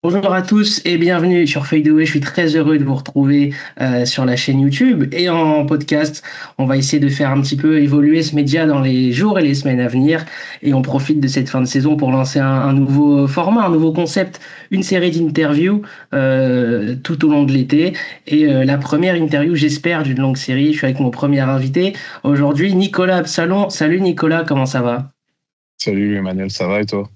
Bonjour à tous et bienvenue sur Fadeaway. Je suis très heureux de vous retrouver sur la chaîne YouTube et en podcast. On va essayer de faire un petit peu évoluer ce média dans les jours et les semaines à venir. Et on profite de cette fin de saison pour lancer un nouveau format, un nouveau concept, une série d'interviews tout au long de l'été. Et la première interview, j'espère, d'une longue série. Je suis avec mon premier invité aujourd'hui, Nicolas Absalon. Salut Nicolas, comment ça va? Salut Emmanuel, ça va et toi?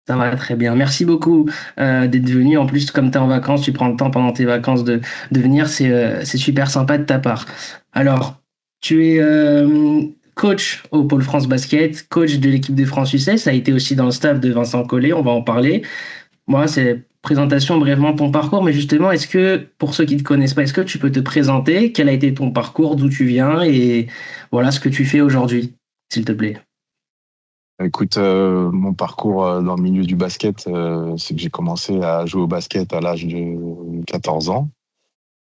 Ça va très bien. Merci beaucoup d'être venu. En plus, comme tu es en vacances, tu prends le temps pendant tes vacances de venir. C'est super sympa de ta part. Alors, tu es coach au Pôle France Basket, coach de l'équipe de France U16. Ça a été aussi dans le staff de Vincent Collet. On va en parler. Moi, c'est présentation brièvement de ton parcours. Mais justement, est-ce que, pour ceux qui ne te connaissent pas, est-ce que tu peux te présenter? Quel a été ton parcours, d'où tu viens et voilà ce que tu fais aujourd'hui, s'il te plaît. Écoute, mon parcours dans le milieu du basket, c'est que j'ai commencé à jouer au basket à l'âge de 14 ans.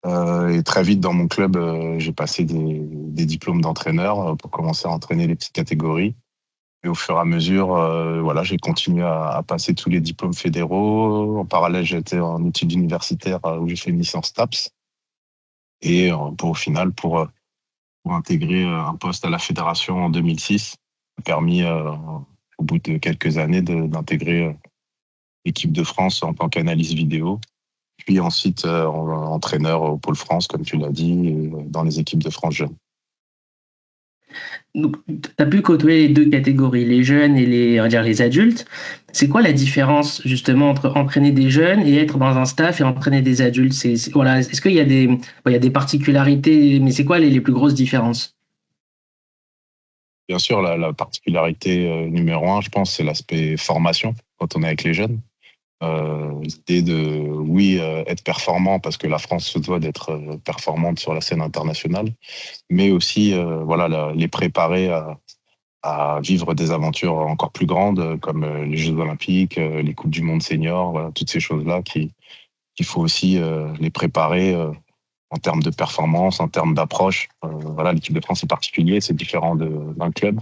Et très vite dans mon club, j'ai passé des diplômes d'entraîneur pour commencer à entraîner les petites catégories. Et au fur et à mesure, voilà, j'ai continué à passer tous les diplômes fédéraux. En parallèle, j'étais en études universitaires où j'ai fait une licence TAPS. Et pour au final, pour intégrer un poste à la fédération en 2006, ça m'a permis, au bout de quelques années, d'intégrer l'équipe de France en tant qu'analyste vidéo. Puis ensuite, entraîneur au Pôle France, comme tu l'as dit, et dans les équipes de France jeunes. Donc, tu as pu côtoyer les deux catégories, les jeunes et on va dire les adultes. C'est quoi la différence justement entre entraîner des jeunes et être dans un staff et entraîner des adultes? Voilà, est-ce qu'il y a il y a des particularités, mais c'est quoi les plus grosses différences? Bien sûr, la particularité numéro un, je pense, c'est l'aspect formation quand on est avec les jeunes. L'idée de, oui, être performant parce que la France se doit d'être performante sur la scène internationale, mais aussi voilà, les préparer à vivre des aventures encore plus grandes comme les Jeux Olympiques, les Coupes du Monde senior, voilà, toutes ces choses-là qu'il faut aussi les préparer en termes de performance, en termes d'approche. Voilà, l'équipe de France est particulier, c'est différent d'un club.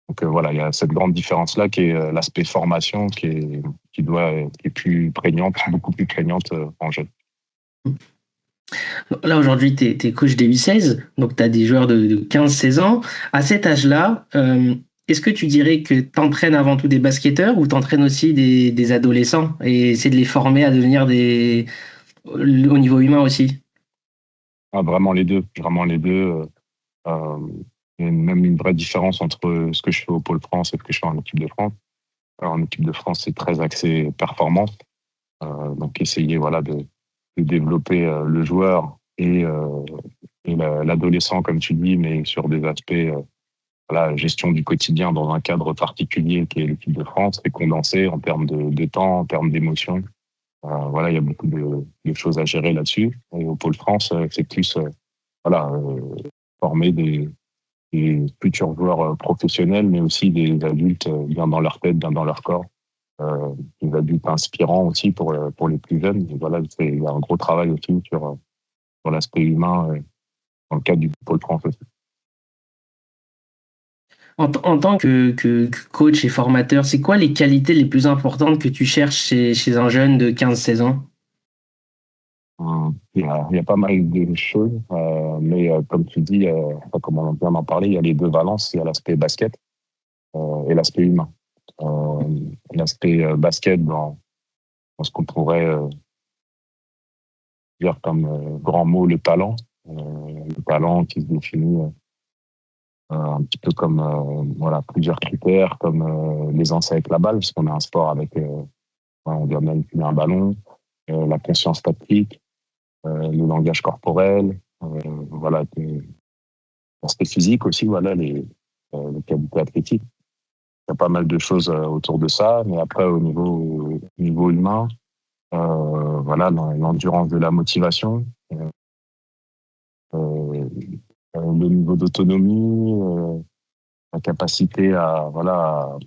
Donc voilà, il y a cette grande différence-là qui est l'aspect formation qui est plus prégnante, beaucoup plus prégnante en jeu. Là, aujourd'hui, tu es, coach des U16, donc tu as des joueurs de 15-16 ans. À cet âge-là, est-ce que tu dirais que tu entraînes avant tout des basketteurs ou tu entraînes aussi des adolescents et essaie de les former à devenir au niveau humain aussi? Ah, vraiment les deux, vraiment les deux. Euh, il y a même une vraie différence entre ce que je fais au Pôle France et ce que je fais en équipe de France. Alors, en équipe de France, c'est très axé performance. Donc essayer voilà de développer le joueur et l'adolescent comme tu dis, mais sur des aspects voilà, gestion du quotidien dans un cadre particulier qui est l'équipe de France, et condensé en termes de temps, en termes d'émotion. Voilà, il y a beaucoup de choses à gérer là-dessus. Et au Pôle France, c'est plus voilà former des futurs joueurs professionnels, mais aussi des adultes bien dans leur tête, bien dans leur corps. Des adultes inspirants aussi pour les plus jeunes. Et voilà, il y a un gros travail aussi sur l'aspect humain dans le cadre du Pôle France aussi. En tant que coach et formateur, c'est quoi les qualités les plus importantes que tu cherches chez un jeune de 15-16 ans? Il y a pas mal de choses, mais comme tu dis, enfin, comme on vient d'en parler, il y a les deux valences, il y a l'aspect basket et l'aspect humain. Euh, L'aspect basket dans ce qu'on pourrait dire comme grand mot le talent. Le talent qui se définit un petit peu comme voilà, plusieurs critères, comme l'aisance avec la balle, parce qu'on a un sport avec, on doit manipuler un ballon, la conscience tactique, le langage corporel, voilà, l'aspect physique aussi, voilà, les qualités athlétiques. Il y a pas mal de choses autour de ça, mais après, au niveau humain, voilà, l'endurance de la motivation, euh, le niveau d'autonomie, la capacité à, voilà,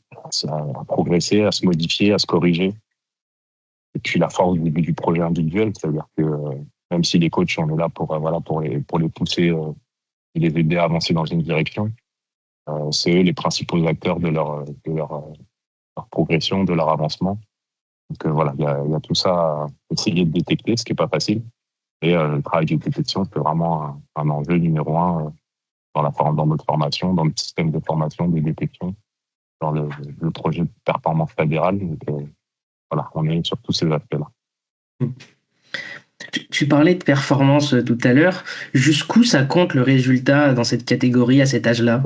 à progresser, à se modifier, à se corriger. Et puis la force du projet individuel, c'est-à-dire que même si les coachs, on est là voilà, pour les pousser et les aider à avancer dans une direction, c'est eux les principaux acteurs de leur progression, de leur avancement. Donc voilà, il y a tout ça à essayer de détecter, ce qui est pas facile. Et le travail de détection, c'est vraiment un enjeu numéro un dans notre formation, dans le système de formation, de détection, dans le projet de performance fédérale. Donc voilà, on est sur tous ces aspects-là. Tu parlais de performance tout à l'heure. Jusqu'où ça compte le résultat dans cette catégorie à cet âge-là?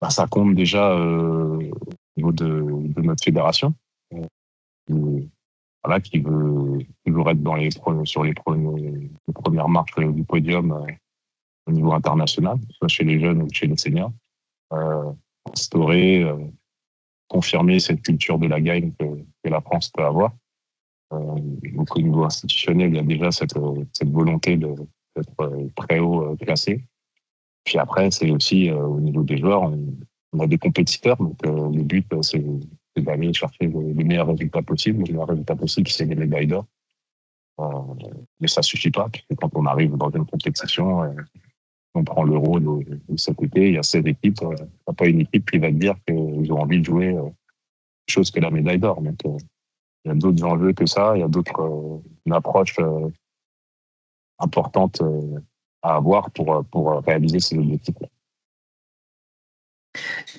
Bah, ça compte déjà au niveau de notre fédération, qui, voilà, qui veut toujours être sur les premières marches du podium au niveau international, soit chez les jeunes ou chez les seniors. Instaurer, confirmer cette culture de la gagne que la France peut avoir. Donc au niveau institutionnel, il y a déjà cette volonté d'être très haut classé. Puis après, c'est aussi au niveau des joueurs, on a des compétiteurs, donc le but, c'est d'aller chercher les meilleurs résultats possibles. Les meilleurs résultats possibles, c'est les médailles d'or. Mais ça suffit pas, parce que quand on arrive dans une compétition, on prend l'Euro de cet été, il y a 16 équipes. Il n'y a pas une équipe qui va te dire qu'ils ont envie de jouer chose que la médaille d'or. Donc, il y a d'autres enjeux que ça, il y a d'autres une approche importante à avoir pour réaliser ces objectifs.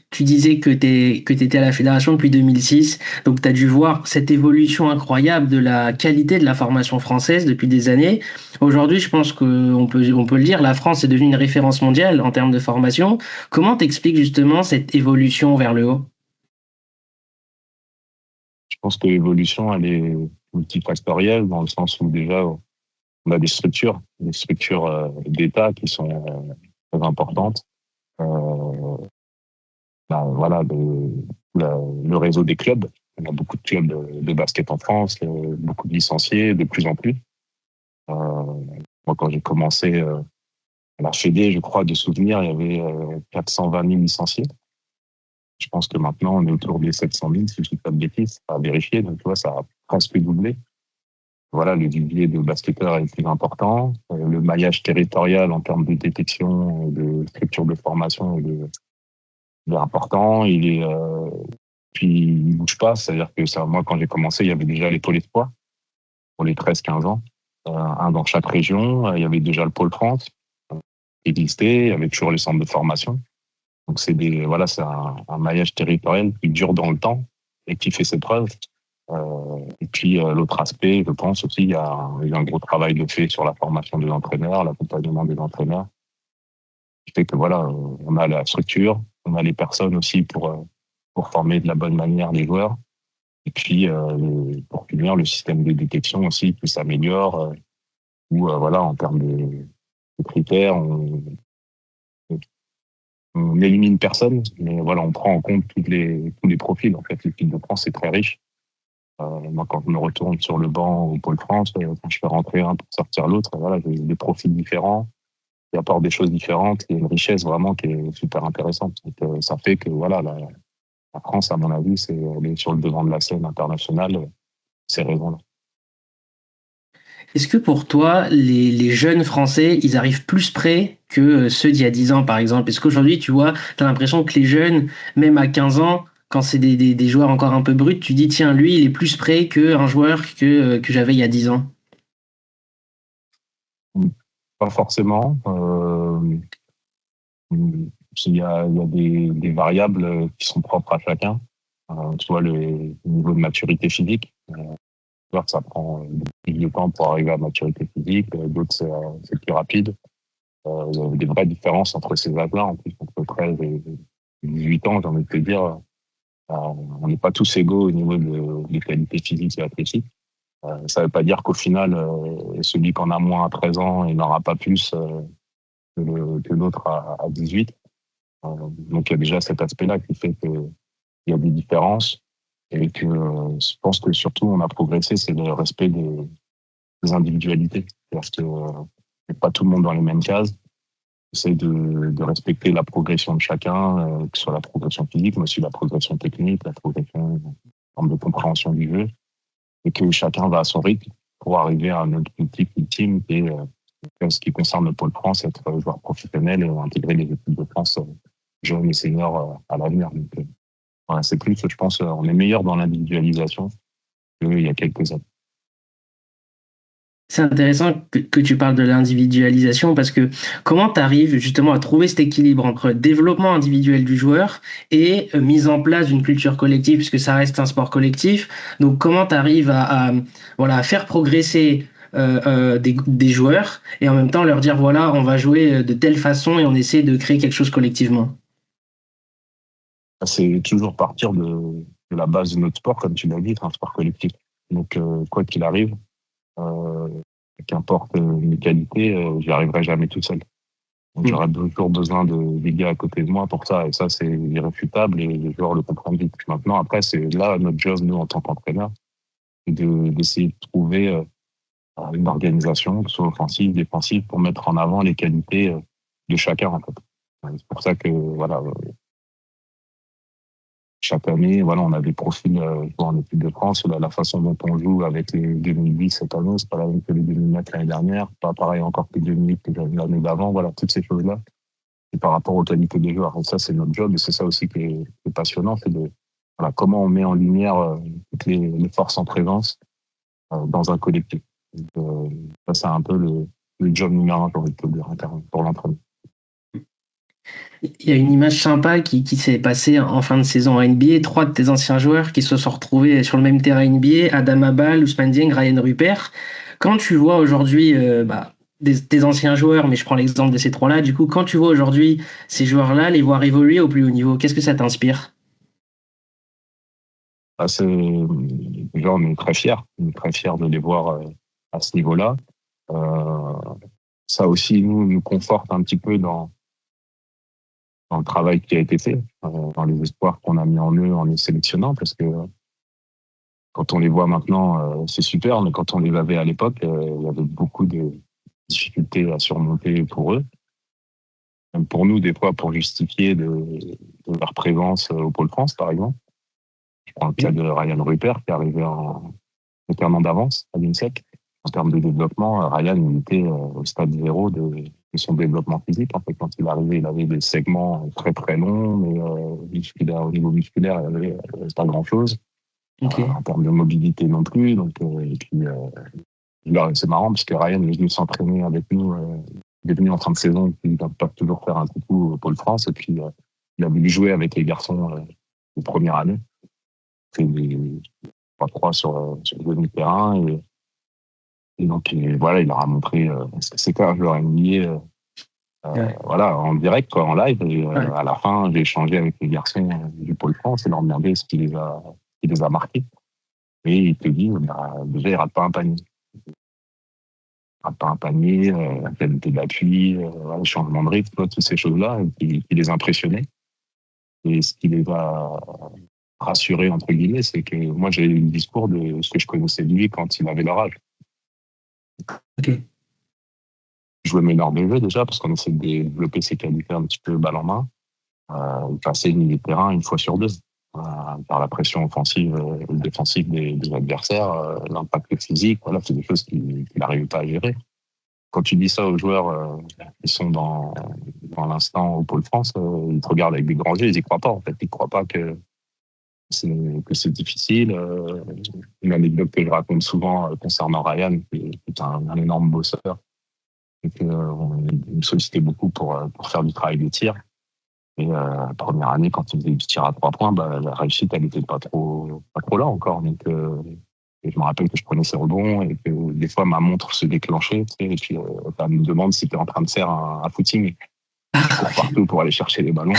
Tu disais que tu étais à la fédération depuis 2006, donc tu as dû voir cette évolution incroyable de la qualité de la formation française depuis des années. Aujourd'hui, je pense qu'on on peut le dire, la France est devenue une référence mondiale en termes de formation. Comment t'expliques justement cette évolution vers le haut? Je pense que l'évolution, elle est multifactorielle dans le sens où déjà, on a des structures d'État qui sont très importantes. Euh, voilà, le réseau des clubs. On a beaucoup de clubs de basket en France, beaucoup de licenciés, de plus en plus. Moi, quand j'ai commencé à la Fédé, je crois, de souvenir, il y avait 420 000 licenciés. Je pense que maintenant, on est autour des 700 000, si je ne dis pas de bêtises, à vérifier. Donc, tu vois, ça a presque doublé. Voilà, le vivier de basketteurs est plus important. Le maillage territorial en termes de détection, de structure de formation il est important. Puis il bouge pas. C'est-à-dire que ça, moi, quand j'ai commencé, il y avait déjà les pôles espoirs pour les 13-15 ans. Un dans chaque région. Il y avait déjà le pôle France qui existait. Il y avait toujours les centres de formation. Donc c'est un maillage territorial qui dure dans le temps et qui fait ses preuves. Et puis l'autre aspect, je pense aussi, il y a un gros travail de fait sur la formation des entraîneurs, l'accompagnement des entraîneurs, qui fait que voilà, on a la structure, on a les personnes aussi pour former de la bonne manière les joueurs. Et puis pour finir, le système de détection aussi qui s'améliore, où voilà, en termes de critères, on élimine personne, mais voilà, on prend en compte tous les profils. En fait, l'équipe de France est très riche. Moi, quand je me retourne sur le banc au Pôle France, quand je fais rentrer un pour sortir l'autre, voilà, j'ai des profils différents, qui apportent des choses différentes. Il y a une richesse vraiment qui est super intéressante. Donc, ça fait que voilà, la France, à mon avis, elle est sur le devant de la scène internationale, ces raisons-là. Est-ce que pour toi, les jeunes Français, ils arrivent plus près que ceux d'il y a 10 ans, par exemple? Est-ce qu'aujourd'hui, tu vois, tu as l'impression que les jeunes, même à 15 ans, quand c'est des joueurs encore un peu bruts, tu dis, tiens, lui, il est plus près qu'un joueur que j'avais il y a 10 ans? Pas forcément. Il y a des variables qui sont propres à chacun. Tu vois, le niveau de maturité physique. Ça prend plus de temps pour arriver à maturité physique. D'autres, c'est plus rapide. Il y a des vraies différences entre ces âges-là, en plus, entre 13 et 18 ans, j'ai envie de te dire. On n'est pas tous égaux au niveau des qualités physiques et athlétiques. Ça ne veut pas dire qu'au final, celui qui en a moins à 13 ans, il n'aura pas plus que l'autre à 18. Donc il y a déjà cet aspect-là qui fait qu'il y a des différences et que je pense que surtout on a progressé, c'est le respect des individualités. Parce que pas tout le monde dans les mêmes cases. Essaye de respecter la progression de chacun, que ce soit la progression physique, mais aussi la progression technique, la progression en termes de compréhension du jeu, et que chacun va à son rythme pour arriver à un objectif ultime qui est, en ce qui concerne le Pôle France, être joueur professionnel et intégrer les équipes de France jeunes et seniors à l'avenir. Donc, Voilà, c'est plus, je pense, on est meilleur dans l'individualisation qu'il y a quelques années. C'est intéressant que tu parles de l'individualisation parce que comment tu arrives justement à trouver cet équilibre entre développement individuel du joueur et mise en place d'une culture collective puisque ça reste un sport collectif. Donc comment tu arrives voilà, à faire progresser des joueurs et en même temps leur dire voilà, on va jouer de telle façon et on essaie de créer quelque chose collectivement. C'est toujours partir de la base de notre sport, comme tu l'as dit, c'est un sport collectif. Donc, quoi qu'il arrive, euh, qu'importe mes qualités, j'y arriverai jamais tout seul. Donc, Mm. j'aurai toujours besoin des gars à côté de moi pour ça. Et ça, c'est irréfutable et les joueurs le comprennent vite. Maintenant, après, c'est là notre job, nous, en tant qu'entraîneurs, c'est d'essayer de trouver une organisation, que ce soit offensive, défensive, pour mettre en avant les qualités de chacun, en fait. C'est pour ça que, voilà, chaque année, voilà, on a des profils en équipe de France. La façon dont on joue avec les 2010 cette année, c'est pas la même que les 2009 l'année dernière, pas pareil encore que les 2008 que l'année d'avant. Voilà, toutes ces choses-là. Et par rapport aux qualités des joueurs. Et ça, c'est notre job. Et c'est ça aussi qui est passionnant, c'est de voilà, comment on met en lumière toutes les forces en présence dans un collectif. Donc, ça, c'est un peu le job numéro un, j'ai envie de te dire, pour l'entraînement. Il y a une image sympa qui s'est passée en fin de saison en NBA. Trois de tes anciens joueurs qui se sont retrouvés sur le même terrain NBA, Adam Abal, Ousmane Dieng, Ryan Rupert. Quand tu vois aujourd'hui tes anciens joueurs, mais je prends l'exemple de ces trois-là, du coup, quand tu vois aujourd'hui ces joueurs-là, les voir évoluer au plus haut niveau, qu'est-ce que ça t'inspire? Ah, déjà, on est très fiers. On est très fiers de les voir à ce niveau-là. Euh, Ça aussi, nous conforte un petit peu dans le travail qui a été fait, dans les espoirs qu'on a mis en eux en les sélectionnant, parce que quand on les voit maintenant, c'est super, mais quand on les avait à l'époque, il y avait beaucoup de difficultés à surmonter pour eux. Même pour nous, des fois, pour justifier de leur présence au Pôle France, par exemple. Je prends le cas de Ryan Rupert, qui est arrivé avec un an d'avance à l'INSEC. En termes de développement, Ryan, il était au stade zéro de son développement physique. En fait, quand il est arrivé, il avait des segments très très longs, mais au niveau musculaire, il n'y avait pas grand-chose. Ok. En termes de mobilité non plus. Donc, et puis, c'est marrant parce que Ryan est venu s'entraîner avec nous. Il est venu en fin de saison, et puis il va pas toujours faire un coucou au Pôle France. Et puis, il a voulu jouer avec les garçons de première année. Il fait des 3-3 sur le demi-terrain. Et donc, voilà, il leur a montré ce que c'est qu'un joueur NBA. Ouais. Voilà, en direct, quoi, en live. Et Ouais. à la fin, j'ai échangé avec les garçons du Pôle France et leur demandé ce qui les a marqués. Et il te dit, bah, déjà, il rate pas un panier. Il rate pas un panier, la qualité d'appui, voilà, le changement de rythme, toutes ces choses-là qui les impressionnaient. Et ce qui les a rassurés, entre guillemets, c'est que moi, j'ai eu le discours de ce que je connaissais de lui quand il avait leur âge. Ok. Il jouait meneur de jeu déjà, parce qu'on essaie de développer ses qualités un petit peu balle en main. Il passait le milieu de terrain une fois sur deux. Par la pression offensive et défensive des adversaires, l'impact physique, voilà, c'est des choses qu'il n'arrive pas à gérer. Quand tu dis ça aux joueurs qui sont dans l'instant au Pôle France, ils te regardent avec des grands yeux, ils n'y croient pas en fait. Ils ne croient pas que c'est difficile. Une anecdote que je raconte souvent concernant Ryan, qui est un énorme bosseur, et qu'il me sollicitait beaucoup pour faire du travail de tir. Et la première année, quand il faisait du tir à 3 points, bah, la réussite, elle n'était pas trop là encore. Donc, et je me rappelle que je prenais ses rebonds et que des fois, ma montre se déclenchait. Tu sais, et puis, elle me demande si tu es en train de faire un footing. Je Ah, cours ok. partout pour aller chercher les ballons.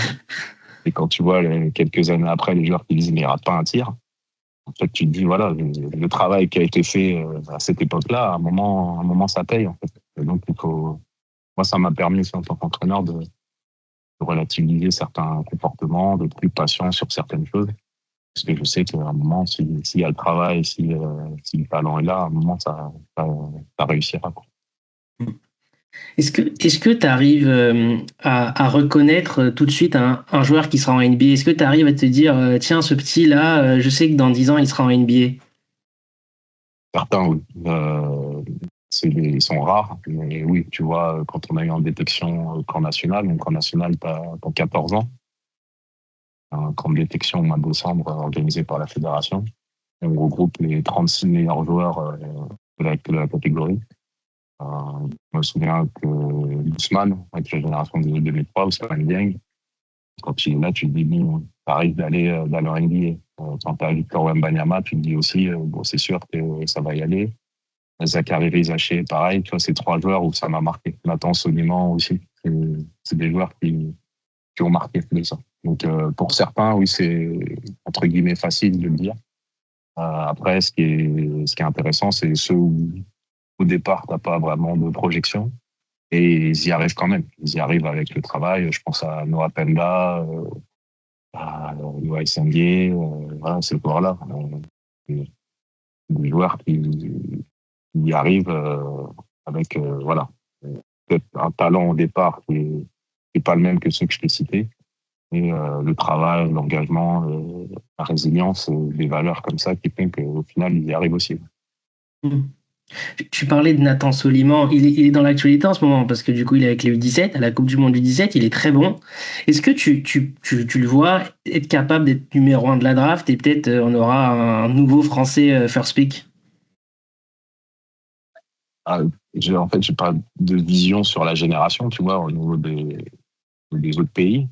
Et quand tu vois, quelques années après, les joueurs qui disent, mais il rate pas un tir. En fait, tu te dis, voilà, le travail qui a été fait à cette époque-là, à un moment, ça paye, en fait. Et donc, moi, ça m'a permis aussi, en tant qu'entraîneur, de relativiser certains comportements, d'être plus patient sur certaines choses. Parce que je sais qu'à un moment, s'il y a le travail, si le talent est là, à un moment, ça réussira, quoi. Est-ce que tu arrives à reconnaître tout de suite un joueur qui sera en NBA? Est-ce que tu arrives à te dire, tiens, ce petit-là, je sais que dans 10 ans, il sera en NBA? Certains, oui. Ils sont rares, mais oui, tu vois, quand on a eu en détection au camp national, donc camp national, t'as 14 ans. un camp de détection au mois de décembre organisé par la fédération. Et on regroupe les 36 meilleurs joueurs de la catégorie. Je me souviens que Ousmane, avec la génération de 2003, Ousmane Dieng, quand il est là, tu te dis, bon, ça arrive d'aller en NBA. Quand tu as Victor Wembanyama, tu te dis aussi, bon, c'est sûr que ça va y aller. Zachary Rizaché, pareil, tu vois, c'est 3 joueurs où ça m'a marqué. Nathan Soliman aussi, c'est des joueurs qui ont marqué tout ça. Donc, pour certains, oui, c'est entre guillemets facile de le dire. Après, ce qui est intéressant, c'est ceux où, au départ, t'as pas vraiment de projection. Et ils y arrivent quand même. Ils y arrivent avec le travail. Je pense à Noah Penda, à Noah Sengue, voilà, ces joueurs-là. Des joueurs qui y arrivent avec, voilà, peut-être un talent au départ qui est pas le même que ceux que je t'ai cités. Et le travail, l'engagement, la résilience, des valeurs comme ça qui font qu'au final, ils y arrivent aussi. Mmh. Tu parlais de Nathan Soliman, il est dans l'actualité en ce moment parce que du coup il est avec les U17 à la Coupe du Monde U17, il est très bon. Est-ce que tu le vois être capable d'être numéro 1 de la draft et peut-être on aura un nouveau Français first pick? Ah, en fait, j'ai pas de vision sur la génération, tu vois, au niveau des autres pays.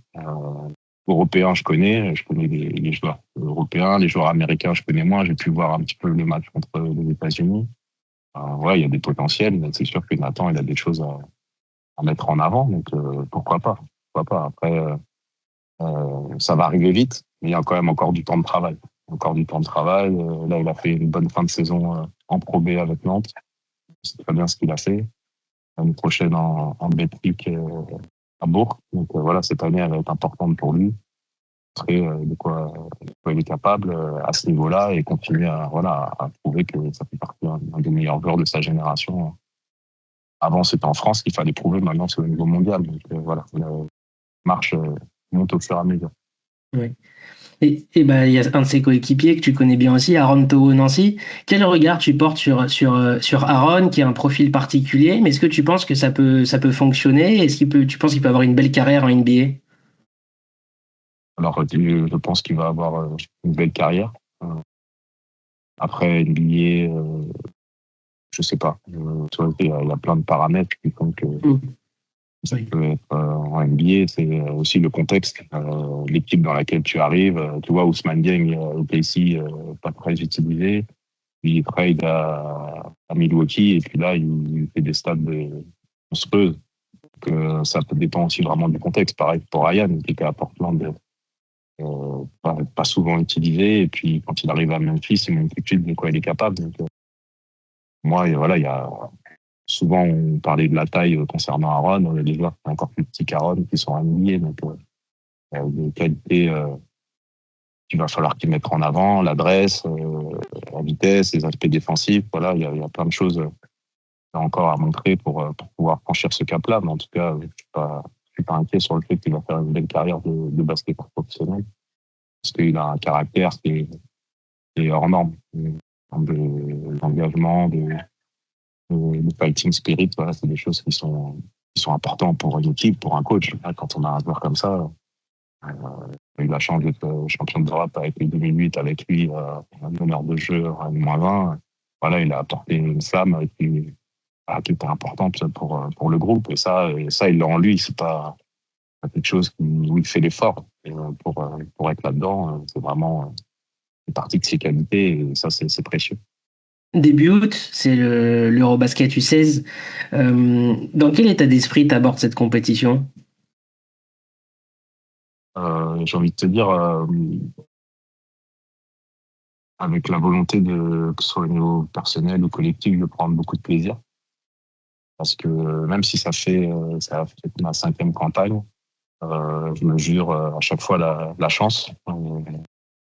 Européens, je connais les joueurs européens, les joueurs américains, je connais moins. J'ai pu voir un petit peu le match contre les États-Unis. Ouais, il y a des potentiels, mais c'est sûr que Nathan, il a des choses à mettre en avant, donc pourquoi pas? Pourquoi pas? Après, ça va arriver vite, mais il y a quand même encore du temps de travail. Encore du temps de travail. Là, il a fait une bonne fin de saison en Pro B avec Nantes. C'est très bien ce qu'il a fait. L'année prochaine en Betclic à Bourg. Donc voilà, cette année, elle va être importante pour lui. Montrer de quoi il est capable à ce niveau-là et continuer à prouver que ça fait partie d'un des meilleurs joueurs de sa génération. Avant, c'était en France qu'il fallait prouver. Maintenant, c'est au niveau mondial. Donc voilà, la marche monte au fur et à mesure. Oui. Et ben, il y a un de ses coéquipiers que tu connais bien aussi, Aaron Toro Nancy. Quel regard tu portes sur Aaron, qui a un profil particulier, mais est-ce que tu penses que ça peut fonctionner? Tu penses qu'il peut avoir une belle carrière en NBA? Alors, je pense qu'il va avoir une belle carrière. Après, NBA, je sais pas. Tu vois, il y a plein de paramètres qui font que ça Oui. peut être en NBA. C'est aussi le contexte, l'équipe dans laquelle tu arrives. Tu vois, Ousmane Dieng au KC, pas très utilisé. Il trade à Milwaukee et puis là, il fait des stats monstrueuses. Donc, ça dépend aussi vraiment du contexte. Pareil pour Ryan, qui était à Portland, pas souvent utilisé. Et puis, quand il arrive à Memphis, il montre tout de suite de quoi il est capable. Donc, moi, et voilà, il y a souvent, on parlait de la taille concernant Aaron. Il y a des joueurs qui sont encore plus petits qu'Aaron qui sont alignés. Donc, des qualités qu'il va falloir qu'ils mettent en avant, l'adresse, la vitesse, les aspects défensifs. Voilà, il y a plein de choses encore à montrer pour pouvoir franchir ce cap-là. Mais en tout cas, je suis pas inquiet sur le fait qu'il va faire une belle carrière de basket professionnel. Parce qu'il a un caractère qui est hors norme. D'engagement, de fighting spirit, voilà, c'est des choses qui sont importantes pour une équipe, pour un coach. Quand on a un joueur comme ça, j'ai eu la chance d'être champion d'Europe avec les 2008, avec lui, un meneur de jeu à -20. Voilà, il a apporté une flamme qui était importante pour le groupe. Et ça, il l'a en lui. C'est pas quelque chose où il fait l'effort. Et pour être là-dedans, c'est vraiment une partie de ses qualités. Et ça, c'est précieux. Début août, c'est l'Eurobasket U16. Dans quel état d'esprit tu abordes cette compétition? J'ai envie de te dire, avec la volonté que ce soit au niveau personnel ou collectif, de prendre beaucoup de plaisir. Parce que même si ça fait ma 5e campagne, je me jure à chaque fois la chance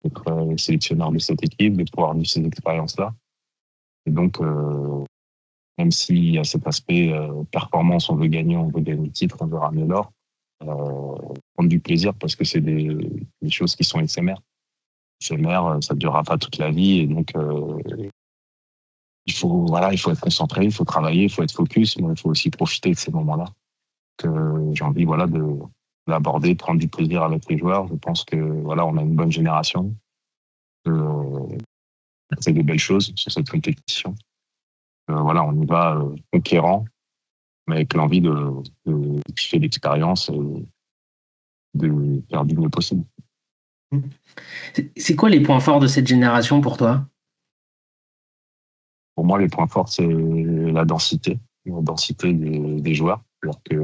d'être sélectionneur de cette équipe, de pouvoir vivre ces expériences-là. Et donc, même s'il y a cet aspect performance, on veut gagner le titre, on veut ramener l'or, prendre du plaisir parce que c'est des choses qui sont éphémères. Éphémères, ça ne durera pas toute la vie. Et donc, il faut être concentré, il faut travailler, il faut être focus, mais il faut aussi profiter de ces moments-là. Que j'ai envie, de l'aborder, prendre du plaisir avec les joueurs. Je pense que voilà, on a une bonne génération. On fait de belles choses sur cette compétition. Voilà, on y va conquérant, mais avec l'envie de kiffer l'expérience et de faire du mieux possible. C'est quoi les points forts de cette génération pour toi? Pour moi, les points forts, c'est la densité des joueurs. Alors que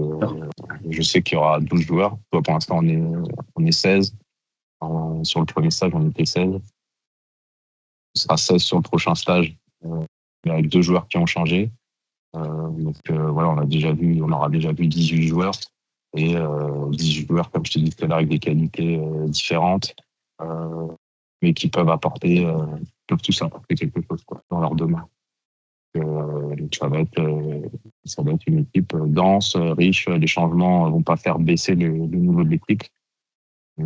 je sais qu'il y aura 12 joueurs. Toi, pour l'instant, on est 16. Sur le premier stage, on était 16. On sera 16 sur le prochain stage, avec 2 joueurs qui ont changé. Voilà, on aura déjà vu 18 joueurs. Et 18 joueurs, comme je te dis tout à l'heure, avec des qualités différentes, mais qui peuvent tous apporter quelque chose dans leur domaine. Ça va être une équipe dense, riche. Les changements ne vont pas faire baisser le niveau de l'équipe. Au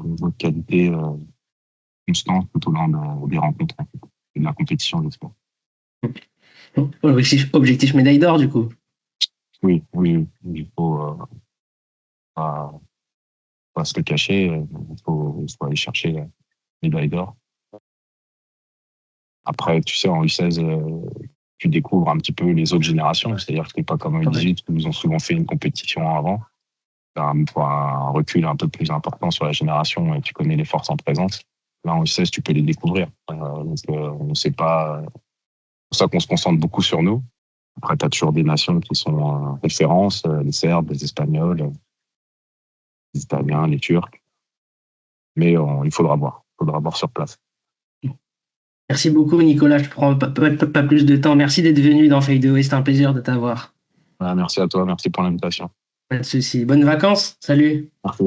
niveau de qualité constante tout au long des rencontres et de la compétition, j'espère. Objectif médaille d'or, du coup. Oui. Il faut pas se le cacher. Il faut aller chercher la médaille d'or. Après, tu sais, en U16, tu découvres un petit peu les autres générations. C'est-à-dire que c'est pas comme en U18 où ils ont souvent fait une compétition avant. Tu as un recul un peu plus important sur la génération et tu connais les forces en présence. Là, en U16, tu peux les découvrir. On ne sait pas. C'est pour ça qu'on se concentre beaucoup sur nous. Après, tu as toujours des nations qui sont références, les Serbes, les Espagnols, les Italiens, les Turcs. Mais il faudra voir. Il faudra voir sur place. Merci beaucoup, Nicolas. Je ne prends pas plus de temps. Merci d'être venu dans Fadeaway. C'était un plaisir de t'avoir. Merci à toi. Merci pour l'invitation. Pas de souci. Bonnes vacances. Salut. Merci.